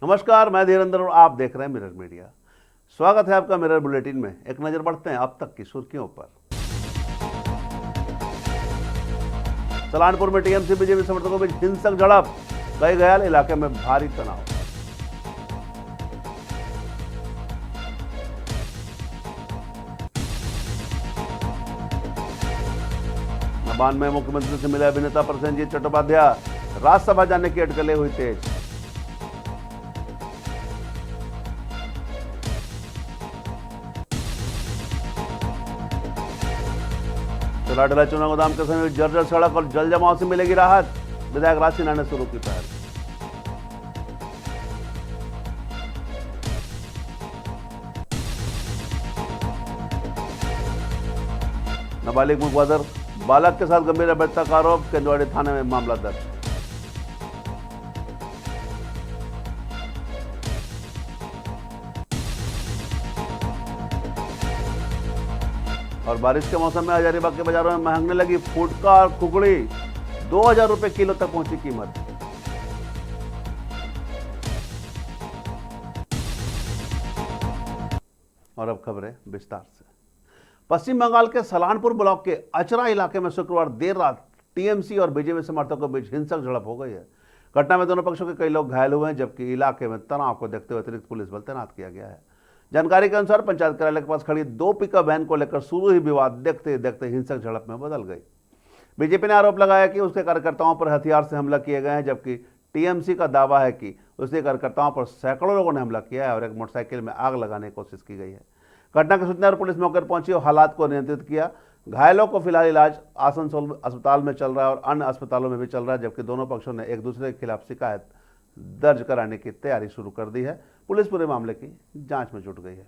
नमस्कार, मैं धीरेंद्र और आप देख रहे हैं मिरर मीडिया। स्वागत है आपका मिरर बुलेटिन में। एक नजर बढ़ते हैं अब तक की सुर्खियों पर। सलानपुर में टीएमसी बीजेपी समर्थकों के बीच हिंसक झड़प, कई घायल, इलाके में भारी तनाव। नबान में मुख्यमंत्री से मिले अभिनेता प्रसेनजीत चट्टोपाध्याय, राज्यसभा जाने की अटकलें हुई तेज। चौराडला चूना गोदाम के समय जर्जर सड़क और जल जमाव से मिलेगी राहत, विधायक राज सिन्हा ने शुरू की पहल। नाबालिग मुखबदर बालक के साथ गंभीर अभद्रता का आरोप, केंद्रवाड़ी थाने में मामला दर्ज। और बारिश के मौसम में हजारीबाग के बाजारों में महंगने लगी फुटका और कुकड़ी, 2000 रुपए किलो तक पहुंची कीमत। और अब खबरें विस्तार से। पश्चिम बंगाल के सलानपुर ब्लॉक के अचरा इलाके में शुक्रवार देर रात टीएमसी और बीजेपी समर्थकों के बीच हिंसक झड़प हो गई है। घटना में दोनों पक्षों के कई लोग घायल हुए हैं, जबकि इलाके में तनाव को देखते हुए अतिरिक्त पुलिस बल तैनात किया गया है। जानकारी के अनुसार पंचायत कार्यालय के पास खड़ी 2 पिकअप वैन को लेकर शुरू ही विवाद देखते देखते हिंसक झड़प में बदल गई। बीजेपी ने आरोप लगाया कि उसके कार्यकर्ताओं पर हथियार से हमला किए गए हैं, जबकि टीएमसी का दावा है कि उसके कार्यकर्ताओं पर सैकड़ों लोगों ने हमला किया है और एक मोटरसाइकिल में आग लगाने की कोशिश की गई है। घटना की सूचना पर पुलिस मौके पर पहुंची और हालात को नियंत्रित किया। घायलों को फिलहाल इलाज आसनसोल अस्पताल में चल रहा है और अन्य अस्पतालों में भी चल रहा है, जबकि दोनों पक्षों ने एक दूसरे के खिलाफ शिकायत दर्ज कराने की तैयारी शुरू कर दी है। पुलिस पूरे मामले की जांच में जुट गई है।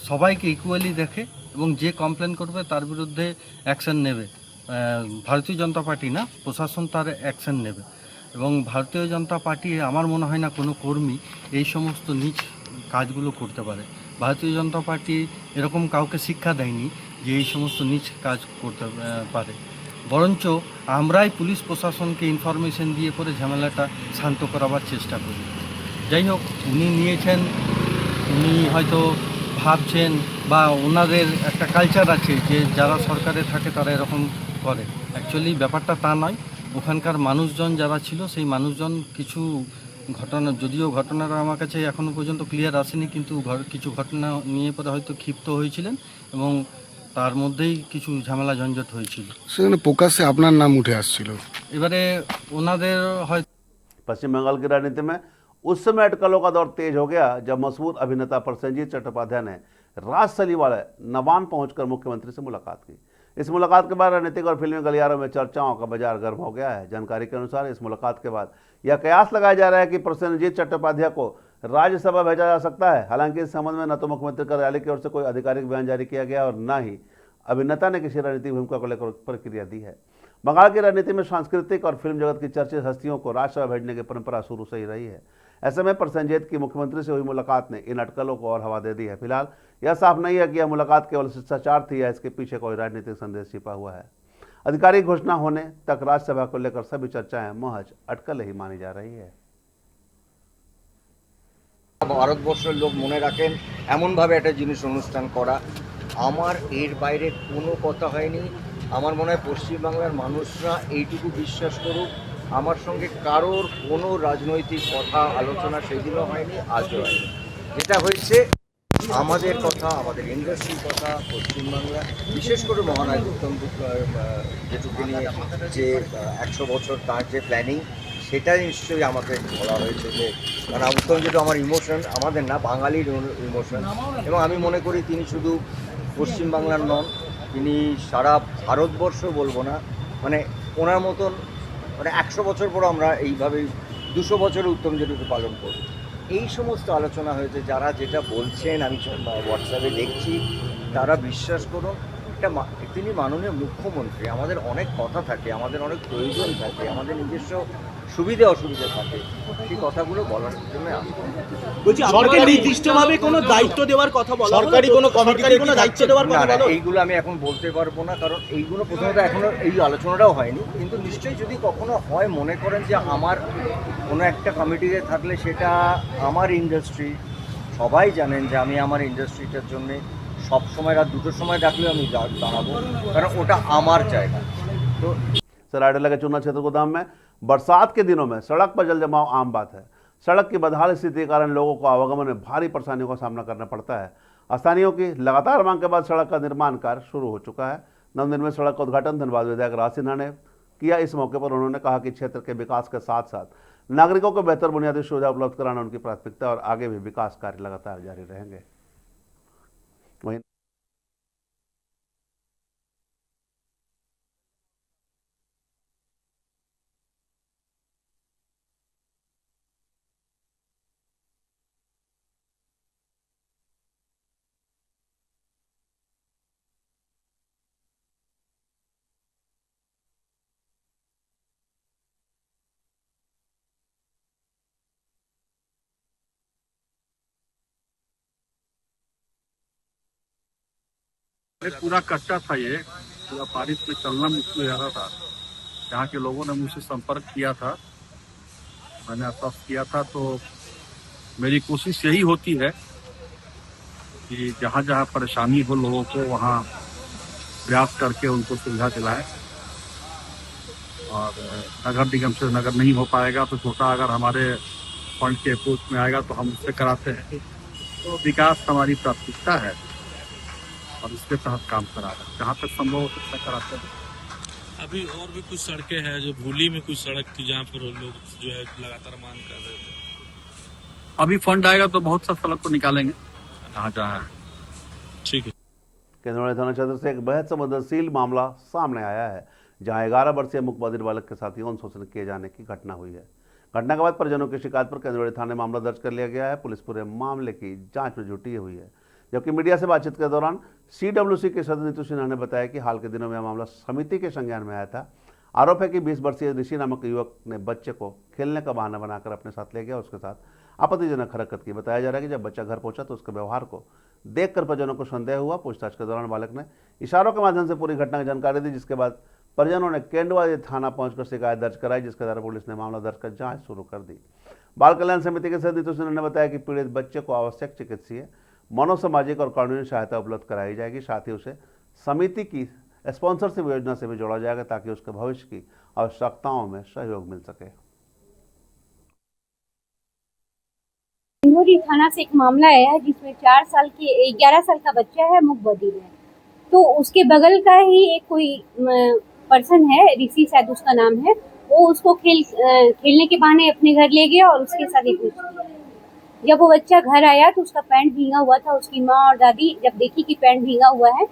সবাইকে ইকুয়ালি দেখে এবং যে কমপ্লেন করবে তার বিরুদ্ধে অ্যাকশন নেবে। ভারতীয় জনতা পার্টি না, প্রশাসন তার অ্যাকশন নেবে এবং ভারতীয় জনতা পার্টি আমার মনে হয় না কোনো কর্মী এই সমস্ত নিজ কাজগুলো করতে পারে। ভারতীয় জনতা পার্টি এরকম কাউকে শিক্ষা দেয়নি যে এই সমস্ত নিজ কাজ করতে পারে। বরঞ্চ আমরাই পুলিশ প্রশাসনকে ইনফরমেশন দিয়ে করে ঝামেলাটা শান্ত করাবার চেষ্টা করি। যাই হোক, উনি নিয়েছেন, উনি হয়তো ভাবছেন বা ওনাদের একটা কালচার আছে যে যারা সরকারে থাকে তারা এরকম করে। অ্যাকচুয়ালি ব্যাপারটা তা নয়। ওখানকার মানুষজন যারা ছিল সেই মানুষজন কিছু ঘটনা, যদিও ঘটনাটা আমার কাছে এখনও পর্যন্ত ক্লিয়ার আসেনি, কিন্তু কিছু ঘটনা নিয়ে পরে হয়তো ক্ষিপ্ত হয়েছিলেন এবং তার মধ্যেই কিছু ঝামেলা ঝঞ্ঝট হয়েছিল। সেখানে প্রকাশ্যে আপনার নাম উঠে আসছিল। এবারে ওনাদের হয়তো पश्चिम बंगाल की राजनीति में उस समय अटकलों का दौर तेज हो गया जब मशहूर अभिनेता प्रसेनजीत चट्टोपाध्याय ने राजसली वाले नवान पहुंचकर मुख्यमंत्री से मुलाकात की। इस मुलाकात के बाद राजनीतिक और फिल्मी गलियारों में चर्चाओं का बाजार गर्म हो गया है। जानकारी के अनुसार इस मुलाकात के बाद यह कयास लगाया जा रहा है कि प्रसेनजीत चट्टोपाध्याय को राज्यसभा भेजा जा सकता है। हालांकि इस संबंध में न तो मुख्यमंत्री कार्यालय की ओर से कोई आधिकारिक बयान जारी किया गया और न ही अभिनेता ने किसी राजनीतिक भूमिका को लेकर प्रतिक्रिया दी है। बंगाल की राजनीति में सांस्कृतिक और फिल्म जगत की चर्चित हस्तियों को राज्यसभा भेजने की परंपरा शुरू से ही रही है। ऐसे में प्रसेनजीत की मुख्यमंत्री से हुई मुलाकात ने इन अटकलों को और हवा दे दी है। फिलहाल यह साफ नहीं है कि यह मुलाकात केवल शिष्टाचार थी या इसके पीछे कोई राजनीतिक संदेश छिपा हुआ है। आधिकारिक घोषणा होने तक राज्यसभा को लेकर सभी चर्चाएं महज अटकलें ही मानी जा रही है। ভারতবর্ষের লোক মনে রাখেন এমনভাবে একটা জিনিস অনুষ্ঠান করা, আমার এর বাইরে কোনো কথা হয়নি। আমার মনে হয় পশ্চিমবাংলার মানুষরা এইটুকু বিশ্বাস করুক, আমার সঙ্গে কারোর কোনো রাজনৈতিক কথা আলোচনা সেদিনও হয়নি, আজও হয়নি। যেটা হয়েছে আমাদের কথা, আমাদের ইন্ডাস্ট্রির কথা, পশ্চিমবাংলা বিশেষ করে মহানায়ক উত্তম যেটুকু নিয়ে যে 100 বছর তার যে প্ল্যানিং, সেটা নিশ্চয়ই আমাকে বলা হয়েছে যে কারণ উত্তম যেটা আমার ইমোশন, আমাদের না বাঙালির ইমোশন, এবং আমি মনে করি তিনি শুধু পশ্চিমবাংলার নন, তিনি সারা ভারতবর্ষ বলবো না, মানে ওনার মতন মানে 100 বছর পর আমরা এইভাবেই 200 বছরে উত্তম যেটুকু পালন করব। এই সমস্ত আলোচনা হয়েছে। যারা যেটা বলছেন আমি হোয়াটসঅ্যাপে দেখছি, তারা বিশ্বাস করুন তিনি মাননীয় মুখ্যমন্ত্রী। আমাদের অনেক কথা থাকে, আমাদের অনেক প্রয়োজন থাকে, আমাদের নিজস্ব সুবিধে অসুবিধে থাকে, সেই কথাগুলো বলার জন্য আসবো। বলছি সরকার নির্দিষ্টভাবে কোনো দায়িত্ব দেওয়ার কথা বলা হলো? সরকারি কোনো কমিটিকে কোনো দায়িত্ব দেওয়ার কথা না, বলা হলো? এইগুলো আমি এখন বলতে পারবো না, কারণ এইগুলো প্রথমত এখনো এই আলোচনাটাও হয়নি। কিন্তু নিশ্চয়ই যদি কখনো হয়, মনে করেন যে আমার কোনো একটা কমিটিতে থাকলে সেটা আমার ইন্ডাস্ট্রি, সবাই জানেন যে আমি আমার ইন্ডাস্ট্রিটার জন্য সবসময় রাত 2টোর সময় ডাকলেও আমি দাঁড়াবো, কারণ ওটা আমার জায়গা। তো सरायडेला के चूना क्षेत्र गोदाम में बरसात के दिनों में सड़क पर जल जमाव आम बात है। सड़क की बदहाल स्थिति के कारण लोगों को आवागमन में भारी परेशानियों का सामना करना पड़ता है। स्थानीयों की लगातार मांग के बाद सड़क का निर्माण कार्य शुरू हो चुका है। नवनिर्मित सड़क का उद्घाटन धनबाद विधायक राज सिन्हा ने किया। इस मौके पर उन्होंने कहा कि क्षेत्र के विकास के साथ साथ नागरिकों को बेहतर बुनियादी सुविधा उपलब्ध कराना उनकी प्राथमिकता और आगे भी विकास कार्य लगातार जारी रहेंगे। वहीं पूरा कच्चा था, ये पूरा बारिश में चलना मुश्किल हो रहा था। यहाँ के लोगों ने मुझसे संपर्क किया था, मैंने आश्वस्त किया था। तो मेरी कोशिश यही होती है कि जहाँ जहाँ परेशानी हो लोगों को, वहाँ प्रयास करके उनको सुविधा दिलाएं। और नगर निगम से नगर नहीं हो पाएगा तो छोटा अगर हमारे फंड के अप्रोच में आएगा तो हम उससे कराते हैं। तो विकास हमारी प्राथमिकता है और इसके तहत काम करा रहे हैं, जहाँ तक संभव हो सकता कराते हैं। अभी और भी कुछ सड़कें हैं जो भूली में कुछ सड़क थी जहाँ पर लोग जो है लगातार मांग कर रहे थे। अभी फंड आएगा तो बहुत सा सड़क को निकालेंगे जहाँ जहाँ है। ठीक है। केंद्रीय थाना क्षेत्र से एक बेहद संवेदनशील मामला सामने आया है, जहां 11 वर्षीय मुख बधिर बालक के साथ यौन शोषण किए जाने की घटना हुई है। घटना के बाद परिजनों की शिकायत पर केंद्रीय थाने मामला दर्ज कर लिया गया है। पुलिस पूरे मामले की जांच में जुटी हुई है। जबकि मीडिया से बातचीत के दौरान CWC के सदस्य नीतू सिन्हा ने बताया कि हाल के दिनों में यह मामला समिति के संज्ञान में आया था। आरोप है कि 20 वर्षीय ऋषि नामक युवक ने बच्चे को खेलने का बहाना बनाकर अपने साथ ले गया, उसके साथ आपत्तिजनक हरकत की। बताया जा रहा है कि जब बच्चा घर पहुंचा तो उसके व्यवहार को देखकर परिजनों को संदेह हुआ। पूछताछ के दौरान बालक ने इशारों के माध्यम से पूरी घटना की जानकारी दी, जिसके बाद परिजनों ने केंडवा थाना पहुंचकर शिकायत दर्ज कराई, जिसके द्वारा पुलिस ने मामला दर्ज कर जांच शुरू कर दी। बाल कल्याण समिति के सदस्य नीतू सिन्हा ने बताया कि पीड़ित बच्चे को आवश्यक चिकित्सीय, मनोसामाजिक और कानूनी सहायता उपलब्ध कराई जाएगी। साथ ही उसे समिति की स्पॉन्सरशिप योजना से भी जोड़ा जाएगा ताकि उसके भविष्य की आवश्यकताओं में सहयोग मिल सके। सिंगरौली थाना से एक मामला आया है जिसमें 11 साल का बच्चा है, मुख बधिर है। तो उसके बगल का ही एक कोई पर्सन है, ऋषि शायद उसका नाम है, वो उसको खेलने के बहाने अपने घर ले गया और उसके साथ एक जब वो बच्चा घर आया तो उसका पैंट भींगा हुआ था। उसकी माँ और दादी जब देखी कि पैंट भींगा हुआ है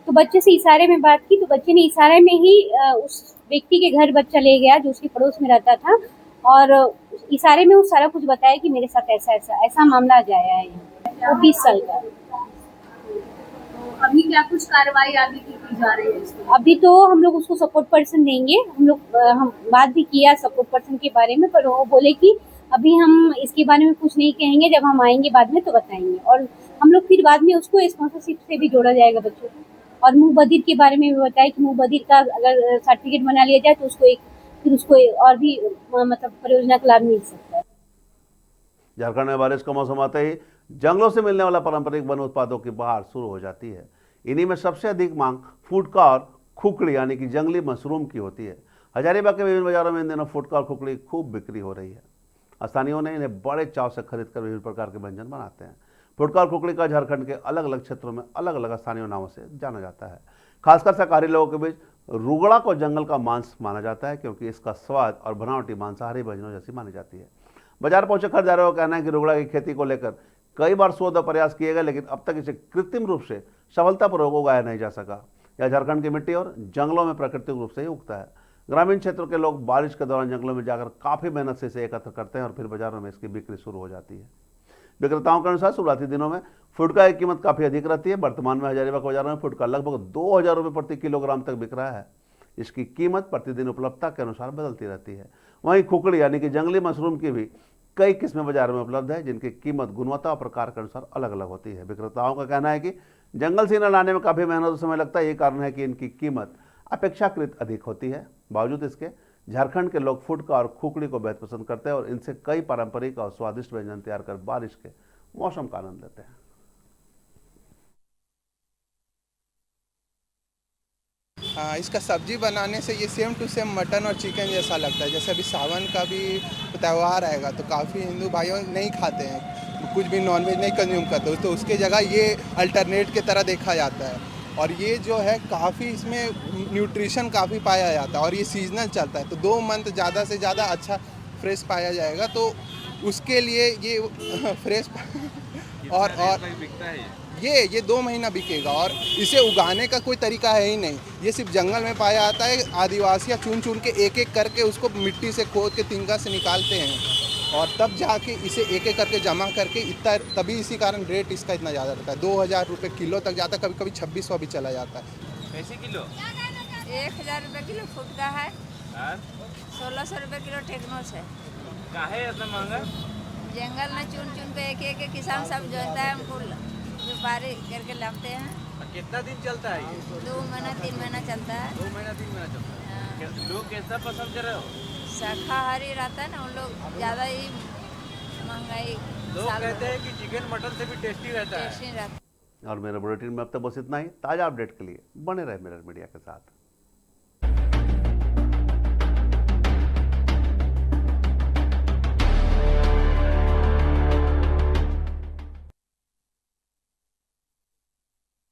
तो बच्चे से इशारे में बात की, तो बच्चे ने इशारे में ही उस व्यक्ति के घर बच्चा ले गया जो उसके पड़ोस में रहता था, और इशारे में वो सारा कुछ बताया कि मेरे साथ ऐसा मामला आज आया है। वो 20 साल का। अभी क्या कुछ कार्रवाई आगे की जा रही है? अभी तो हम लोग उसको सपोर्ट पर्सन देंगे। हम बात भी किया सपोर्ट पर्सन के बारे में, पर वो बोले कि अभी हम इसके बारे में कुछ नहीं कहेंगे, जब हम आएंगे बाद में तो बताएंगे। और हम लोग फिर बाद में उसको स्पॉन्सरशिप से भी जोड़ा जाएगा बच्चों को। और मुंह बधिर के बारे में भी बताया कि मुंह बधिर का अगर सर्टिफिकेट बना लिया जाए तो उसको और भी मतलब परियोजना का लाभ मिल सकता है। झारखंड में बारिश का मौसम आते ही जंगलों से मिलने वाला पारंपरिक वन उत्पादों की बहार शुरू हो जाती है। इन्हीं में सबसे अधिक मांग फुटका और खुकड़ी यानी कि जंगली मशरूम की होती है। हजारीबाग के विभिन्न बाजारों में इन दिनों फुटका और खुकड़ी खूब बिक्री हो रही है। स्थानीयों ने इन्हें बड़े चाव से खरीदकर विभिन्न प्रकार के व्यंजन बनाते हैं। फुटका और खुकड़ी का झारखंड के अलग अलग क्षेत्रों में अलग अलग स्थानीय नामों से जाना जाता है। खासकर शाकाहारी लोगों के बीच रुगड़ा को जंगल का मांस माना जाता है, क्योंकि इसका स्वाद और बनावटी मांसाहारी व्यंजनों जैसी मानी जाती है। बाजार पहुंचे खरीदारों का कहना है कि रुगड़ा की खेती को लेकर कई बार शोध और प्रयास किए गए, लेकिन अब तक इसे कृत्रिम रूप से सफलतापूर्वक उगाया नहीं जा सका। यह झारखंड की मिट्टी और जंगलों में प्राकृतिक रूप से ही उगता है। ग्रामीण क्षेत्रों के लोग बारिश के दौरान जंगलों में जाकर काफ़ी मेहनत से इसे एकत्र करते हैं और फिर बाजारों में इसकी बिक्री शुरू हो जाती है। विक्रेताओं के अनुसार शुरुआती दिनों में फुटका की कीमत काफ़ी अधिक रहती है। वर्तमान में हजारीबाग बाजारों में फुटका लगभग 2000 रुपये प्रति किलोग्राम तक बिक रहा है। इसकी कीमत प्रतिदिन उपलब्धता के अनुसार बदलती रहती है। वहीं खुकड़ी यानी कि जंगली मशरूम की भी कई किस्में बाजार में उपलब्ध है, जिनकी कीमत गुणवत्ता और प्रकार के अनुसार अलग अलग होती है। विक्रेताओं का कहना है कि जंगल से इन्हें लाने में काफ़ी मेहनत और समय लगता है। ये कारण है कि इनकी कीमत अपेक्षाकृत अधिक होती है। बावजूद इसके झारखंड के लोग फुटका और खुकड़ी को बेहद पसंद करते हैं और इनसे कई पारंपरिक और स्वादिष्ट व्यंजन तैयार कर बारिश के मौसम का आनंद लेते हैं। हाँ, इसका सब्जी बनाने से ये सेम टू सेम मटन और चिकन जैसा लगता है। जैसे अभी सावन का भी त्यौहार आएगा तो काफ़ी हिंदू भाइयों नहीं खाते हैं, कुछ भी नॉनवेज नहीं कंज्यूम करते, तो उसके जगह ये अल्टरनेट की तरह देखा जाता है। और ये जो है काफ़ी इसमें न्यूट्रिशन काफ़ी पाया जाता है और ये सीजनल चलता है, तो 2 मंथ ज़्यादा से ज़्यादा अच्छा फ्रेश पाया जाएगा। तो उसके लिए ये फ्रेश और ये 2 महीना बिकेगा और इसे उगाने का कोई तरीका है ही नहीं। ये सिर्फ जंगल में पाया जाता है। आदिवासियाँ चुन के एक एक करके उसको मिट्टी से खोद के तिनका से निकालते हैं और तब जाके इसे एक एक करके जमा करके इतना, तभी इसी कारण रेट इसका इतना ज़्यादा रहता है। 2000 रुपये किलो तक जाता है, कभी कभी 2600 भी चला जाता है। कैसे किलो? 1000 रुपये किलो फुटका है, 1600 रुपये किलो टेक्नोस है। काहे इतना महंगा? जंगल में चुन के एक किसान सब जोतता है, हमको व्यापारी करके लाते हैं। कितना दिन चलता है ये? 2 महीना 3 महीना चलता है। 2 महीना 3 महीना चलता है। लोग कैसा पसंद कर रहे हो? शाकाहारी रहता है ना, उन लोग ज़्यादा ही महंगाई। लोग कहते हैं कि चिकन मटन से भी टेस्टी रहता है। और मेरे बुलेटिन में अब तक बस इतना ही। ताज़ा अपडेट के लिए बने रहे मिरर मीडिया के साथ।